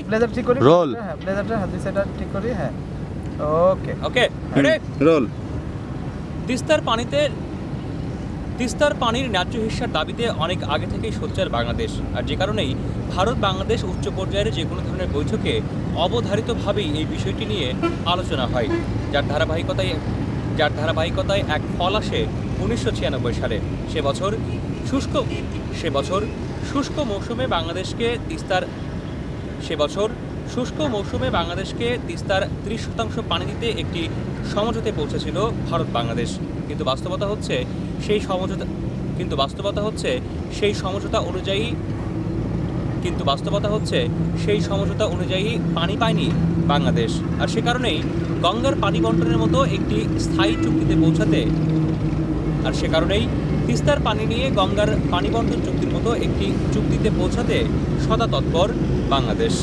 Blazer ঠিক করি role হ্যাঁ ব্লেজারটা হাত সেটা ঠিক করি হ্যাঁ ওকে ওকে রেডি রোল তিস্তার পানির ন্যায্য হিস্যার দাবিতে অনেক আগে থেকেই সোচ্চার বাংলাদেশ, আর যে কারণেই ভারত বাংলাদেশ উচ্চ পর্যায়ের যে কোনো ধরনের বৈঠকে অবধারিতভাবেই এই বিষয়টি নিয়ে আলোচনা হয়, যার ধারাবাহিকতায় এক ফল আসে 1996 সালে। সে বছর শুষ্ক মৌসুমে বাংলাদেশকে তিস্তার 30% পানি দিতে একটি সমঝোতায় পৌঁছেছিল ভারত বাংলাদেশ। কিন্তু বাস্তবতা হচ্ছে সেই সমঝোতা অনুযায়ী পানি পায়নি বাংলাদেশ। আর সে কারণেই গঙ্গার পানি বণ্টনের মতো একটি স্থায়ী তিস্তার পানি নিয়ে গঙ্গার পানি বণ্টন চুক্তির মতো একটি চুক্তিতে পৌঁছাতে সদা তৎপর বাংলাদেশ।